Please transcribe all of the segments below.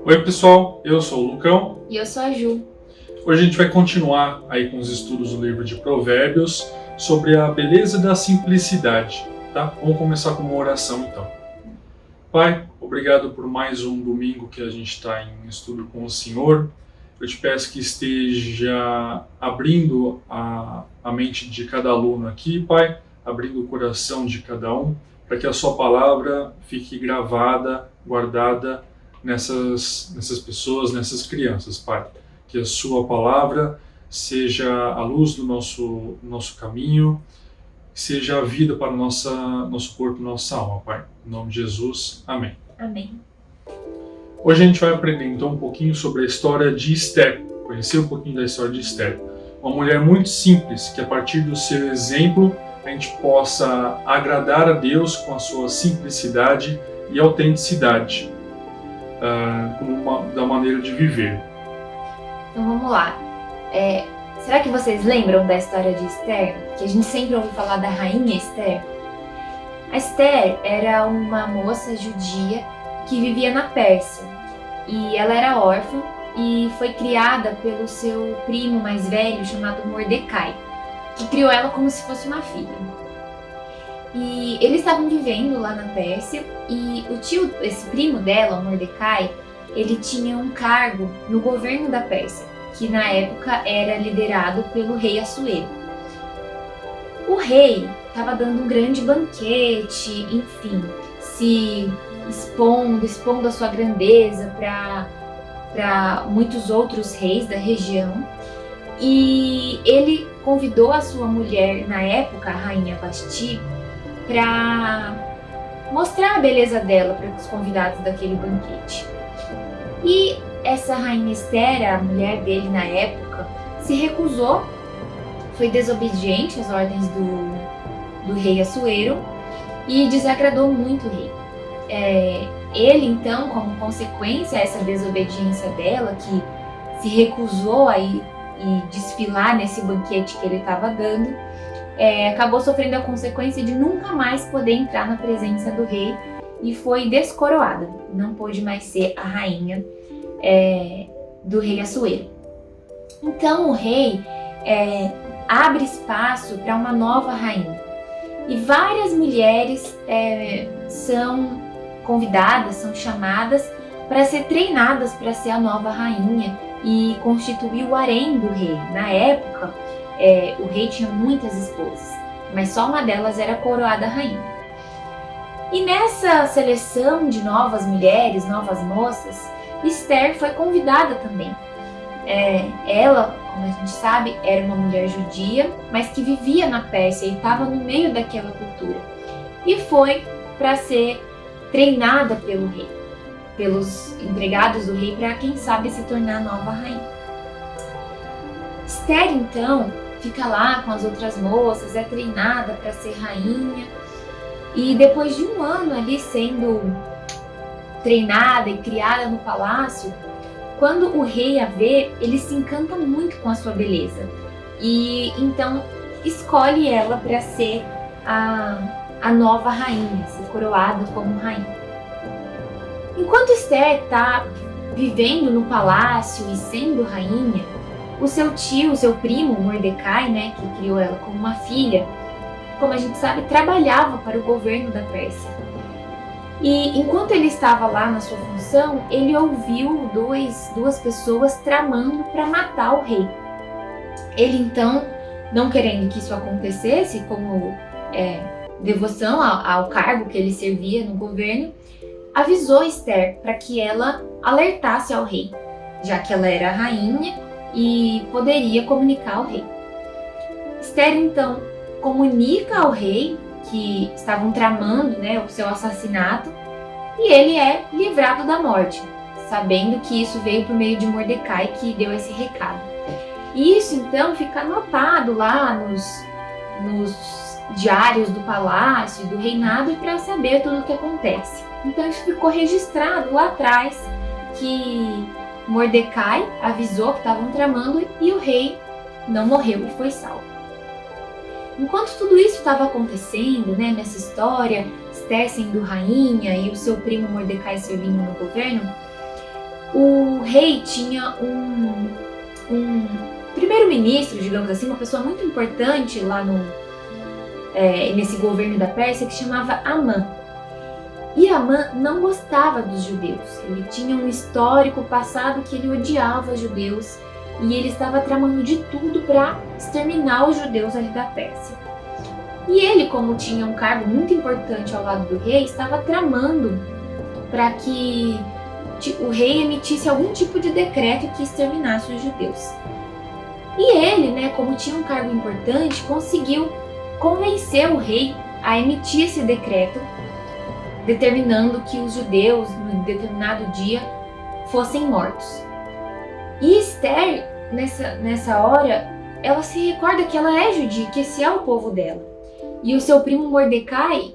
Oi pessoal, eu sou o Lucão. E eu sou a Ju. Hoje a gente vai continuar aí com os estudos do livro de Provérbios sobre a beleza da simplicidade, tá? Vamos começar com uma oração então. Pai, obrigado por mais um domingo que a gente está em estudo com o Senhor. Eu te peço que esteja abrindo a mente de cada aluno aqui, Pai, abrindo o coração de cada um, para que a sua palavra fique gravada, guardada nessas pessoas, nessas crianças, Pai. Que a sua palavra seja a luz do nosso caminho, seja a vida para o nosso corpo e nossa alma, Pai. Em nome de Jesus, amém. Amém. Hoje a gente vai aprender então um pouquinho sobre a história de Esther, conhecer um pouquinho da história de Esther. Uma mulher muito simples, que a partir do seu exemplo a gente possa agradar a Deus com a sua simplicidade e autenticidade da maneira de viver. Então vamos lá. Será que vocês lembram da história de Esther? Que a gente sempre ouve falar da rainha Esther. A Esther era uma moça judia que vivia na Pérsia. E ela era órfã e foi criada pelo seu primo mais velho chamado Mordecai, que criou ela como se fosse uma filha. E eles estavam vivendo lá na Pérsia e esse primo dela, o Mordecai, ele tinha um cargo no governo da Pérsia, que na época era liderado pelo rei Assuero. O rei estava dando um grande banquete, enfim, se expondo a sua grandeza para muitos outros reis da região. E ele convidou a sua mulher, na época, a rainha Vasti, para mostrar a beleza dela para os convidados daquele banquete. E essa rainha Esther, a mulher dele na época, se recusou, foi desobediente às ordens do rei Assuero e desagradou muito o rei. Ele, então, como consequência a essa desobediência dela, que se recusou a ir e desfilar nesse banquete que ele estava dando, acabou sofrendo a consequência de nunca mais poder entrar na presença do rei e foi descoroada. Não pôde mais ser a rainha do rei Assuero. Então o rei abre espaço para uma nova rainha. E várias mulheres são convidadas, são chamadas para ser treinadas para ser a nova rainha e constituir o harém do rei. Na época, o rei tinha muitas esposas, mas só uma delas era coroada rainha. E nessa seleção de novas mulheres, novas moças, Esther foi convidada também. Ela, como a gente sabe, era uma mulher judia, mas que vivia na Pérsia e estava no meio daquela cultura. E foi para ser treinada pelo rei, pelos empregados do rei, para quem sabe se tornar a nova rainha. Esther, então, fica lá com as outras moças, é treinada para ser rainha. E depois de um ano ali sendo treinada e criada no palácio, quando o rei a vê, ele se encanta muito com a sua beleza. E então escolhe ela para ser a nova rainha, ser coroada como rainha. Enquanto Esther está vivendo no palácio e sendo rainha, o seu tio, o seu primo Mordecai, né, que criou ela como uma filha, como a gente sabe, trabalhava para o governo da Pérsia. E enquanto ele estava lá na sua função, ele ouviu duas pessoas tramando para matar o rei. Ele então, não querendo que isso acontecesse, como devoção ao cargo que ele servia no governo, avisou Esther para que ela alertasse ao rei, já que ela era a rainha e poderia comunicar ao rei. Esther então comunica ao rei que estavam tramando, o seu assassinato, e ele é livrado da morte, sabendo que isso veio por meio de Mordecai, que deu esse recado. E isso então fica anotado lá nos diários do palácio, do reinado, para saber tudo o que acontece. Então isso ficou registrado lá atrás, que Mordecai avisou que estavam tramando e o rei não morreu e foi salvo. Enquanto tudo isso estava acontecendo, nessa história, Esther sendo rainha e o seu primo Mordecai servindo no governo, o rei tinha um primeiro-ministro, digamos assim, uma pessoa muito importante lá nesse governo da Pérsia, que chamava Amã. E Amã não gostava dos judeus. Ele tinha um histórico passado que ele odiava os judeus e ele estava tramando de tudo para exterminar os judeus ali da Pérsia. E ele, como tinha um cargo muito importante ao lado do rei, estava tramando para que o rei emitisse algum tipo de decreto que exterminasse os judeus. E ele, né, como tinha um cargo importante, conseguiu convencer o rei a emitir esse decreto, determinando que os judeus, num determinado dia, fossem mortos. E Esther, nessa hora, ela se recorda que ela é judia, que esse é o povo dela. E o seu primo Mordecai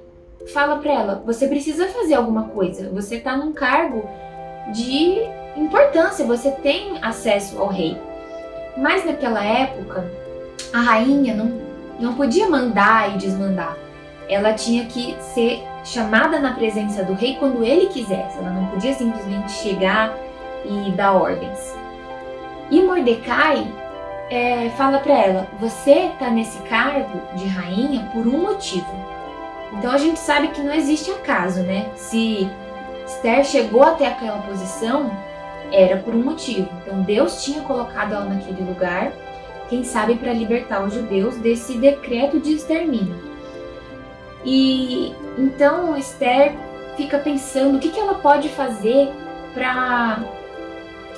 fala para ela: você precisa fazer alguma coisa, você está num cargo de importância, você tem acesso ao rei. Mas naquela época, a rainha não podia mandar e desmandar. Ela tinha que ser chamada na presença do rei quando ele quisesse. Ela não podia simplesmente chegar e dar ordens. E Mordecai fala para ela: você está nesse cargo de rainha por um motivo. Então a gente sabe que não existe acaso, né? Se Esther chegou até aquela posição, era por um motivo. Então Deus tinha colocado ela naquele lugar, quem sabe para libertar os judeus desse decreto de extermínio. E então Esther fica pensando o que ela pode fazer para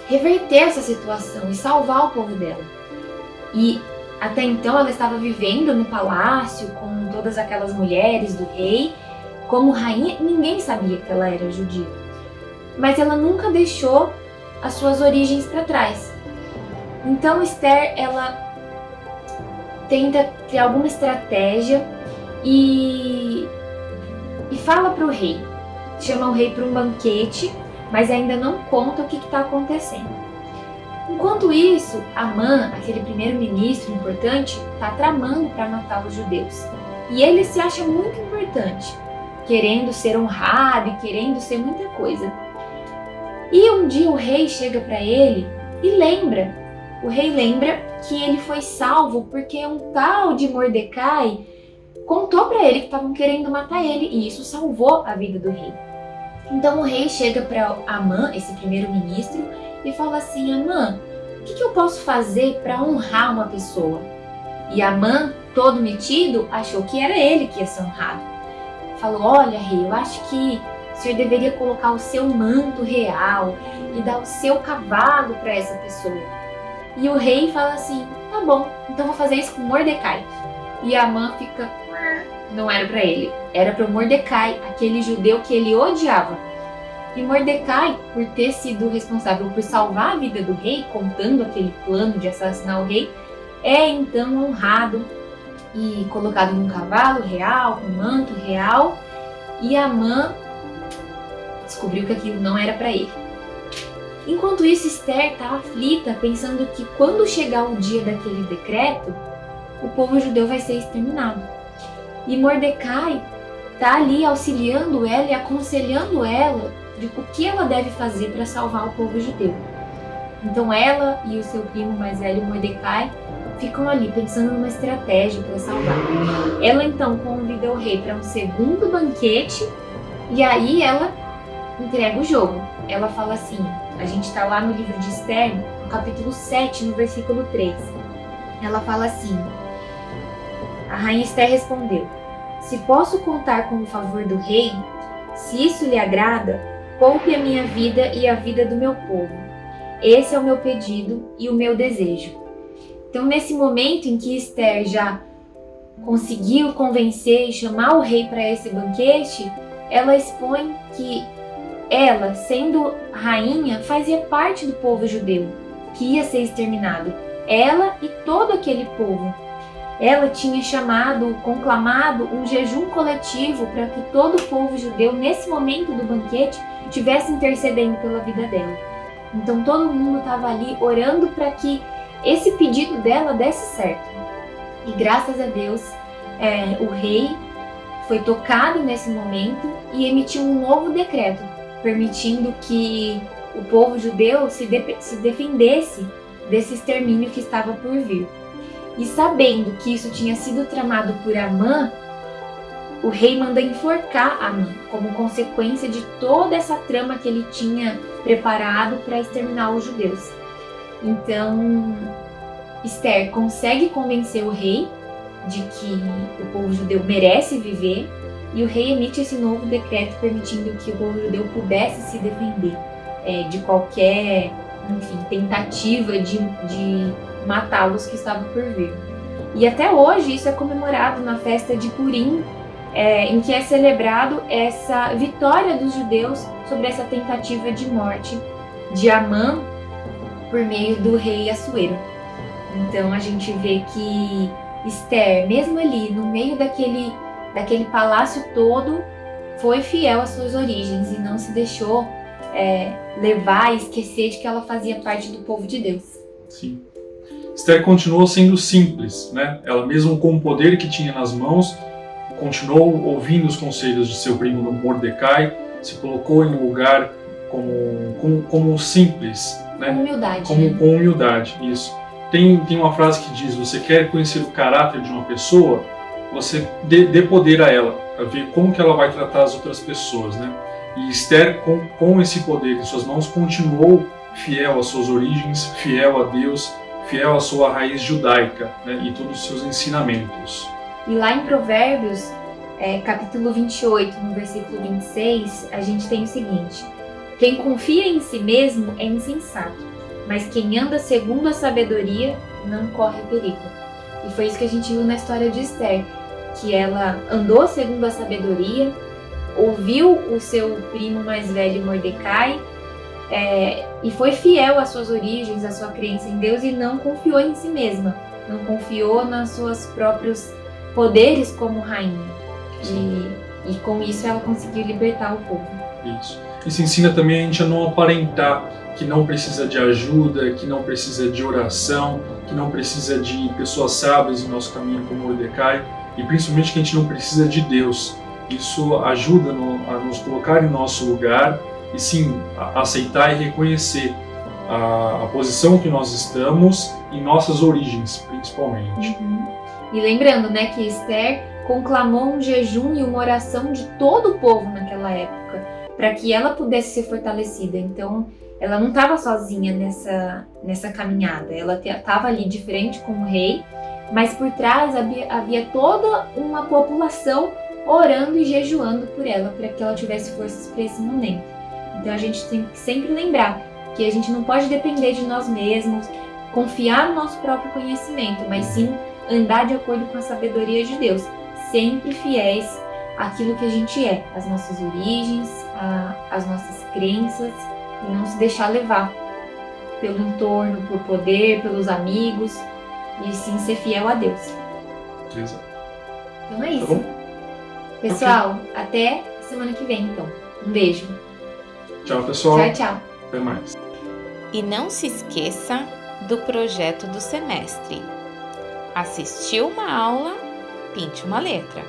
reverter essa situação e salvar o povo dela. E até então ela estava vivendo no palácio com todas aquelas mulheres do rei. Como rainha, ninguém sabia que ela era judia. Mas ela nunca deixou as suas origens para trás. Então Esther, ela tenta criar alguma estratégia e fala para o rei. Chama o rei para um banquete, mas ainda não conta o que está acontecendo. Enquanto isso, Amã, aquele primeiro-ministro importante, está tramando para matar os judeus. E ele se acha muito importante, querendo ser honrado e querendo ser muita coisa. E um dia o rei chega para ele e o rei lembra que ele foi salvo porque um tal de Mordecai contou para ele que estavam querendo matar ele, e isso salvou a vida do rei. Então o rei chega para Amã, esse primeiro-ministro, e fala assim: Amã, o que eu posso fazer para honrar uma pessoa? E Amã, todo metido, achou que era ele que ia ser honrado. Falou: olha, rei, eu acho que o senhor deveria colocar o seu manto real e dar o seu cavalo para essa pessoa. E o rei fala assim: tá bom, então vou fazer isso com Mordecai. E Amã fica: não era para ele, era para o Mordecai, aquele judeu que ele odiava. E Mordecai, por ter sido responsável por salvar a vida do rei, contando aquele plano de assassinar o rei, é então honrado e colocado num cavalo real, com manto real. E Amã descobriu que aquilo não era para ele. Enquanto isso, Esther está aflita, pensando que quando chegar o dia daquele decreto, o povo judeu vai ser exterminado. E Mordecai está ali auxiliando ela e aconselhando ela de o que ela deve fazer para salvar o povo judeu. Então ela e o seu primo mais velho, Mordecai, ficam ali pensando numa estratégia para salvar. Ela então convida o rei para um segundo banquete e aí ela entrega o jogo. Ela fala assim, a gente está lá no livro de Esther, no capítulo 7, no versículo 3. Ela fala assim: a rainha Esther respondeu: se posso contar com o favor do rei, se isso lhe agrada, poupe a minha vida e a vida do meu povo. Esse é o meu pedido e o meu desejo. Então, nesse momento em que Esther já conseguiu convencer e chamar o rei para esse banquete, ela expõe que ela, sendo rainha, fazia parte do povo judeu, que ia ser exterminado. Ela e todo aquele povo. Ela tinha conclamado um jejum coletivo para que todo o povo judeu, nesse momento do banquete, estivesse intercedendo pela vida dela. Então todo mundo estava ali orando para que esse pedido dela desse certo. E graças a Deus, o rei foi tocado nesse momento e emitiu um novo decreto, permitindo que o povo judeu se defendesse desse extermínio que estava por vir. E sabendo que isso tinha sido tramado por Amã, o rei manda enforcar Amã, como consequência de toda essa trama que ele tinha preparado para exterminar os judeus. Então, Esther consegue convencer o rei de que o povo judeu merece viver, e o rei emite esse novo decreto permitindo que o povo judeu pudesse se defender de qualquer, tentativa de matá-los que estava por vir. E até hoje isso é comemorado na festa de Purim, em que é celebrado essa vitória dos judeus sobre essa tentativa de morte de Amã por meio do rei Assuero. Então a gente vê que Esther, mesmo ali no meio daquele palácio todo, foi fiel às suas origens e não se deixou levar e esquecer de que ela fazia parte do povo de Deus. Sim. Esther continuou sendo simples, né? Ela mesmo com o poder que tinha nas mãos, continuou ouvindo os conselhos de seu primo Mordecai, se colocou em um lugar como simples, né? Com humildade. Com humildade, isso. Tem uma frase que diz: você quer conhecer o caráter de uma pessoa, você dê poder a ela, para ver como que ela vai tratar as outras pessoas, né? E Esther, com esse poder em suas mãos, continuou fiel às suas origens, fiel a Deus, fiel à sua raiz judaica, né? E todos os seus ensinamentos. E lá em Provérbios, capítulo 28, no versículo 26, a gente tem o seguinte: quem confia em si mesmo é insensato, mas quem anda segundo a sabedoria não corre perigo. E foi isso que a gente viu na história de Esther, que ela andou segundo a sabedoria, ouviu o seu primo mais velho Mordecai, e foi fiel às suas origens, à sua crença em Deus, e não confiou em si mesma, não confiou nos seus próprios poderes como rainha. E com isso ela conseguiu libertar o povo. Isso ensina também a gente a não aparentar que não precisa de ajuda, que não precisa de oração, que não precisa de pessoas sábias em nosso caminho como Mordecai, e principalmente que a gente não precisa de Deus. Isso ajuda a nos colocar em nosso lugar e sim, aceitar e reconhecer a posição que nós estamos e nossas origens, principalmente. E lembrando, né, que Esther conclamou um jejum e uma oração de todo o povo naquela época, para que ela pudesse ser fortalecida. Então, ela não estava sozinha nessa caminhada. Ela estava ali de frente com o rei, mas por trás havia toda uma população orando e jejuando por ela, para que ela tivesse forças para esse momento. Então, a gente tem que sempre lembrar que a gente não pode depender de nós mesmos, confiar no nosso próprio conhecimento, mas sim andar de acordo com a sabedoria de Deus, sempre fiéis àquilo que a gente é, às nossas origens, às nossas crenças, e não se deixar levar pelo entorno, por poder, pelos amigos, e sim ser fiel a Deus. Exato. Então é isso. Tá bom? Pessoal, até semana que vem, então. Um beijo. Tchau, pessoal. Tchau, tchau. Até mais. E não se esqueça do projeto do semestre. Assistiu uma aula, pinte uma letra.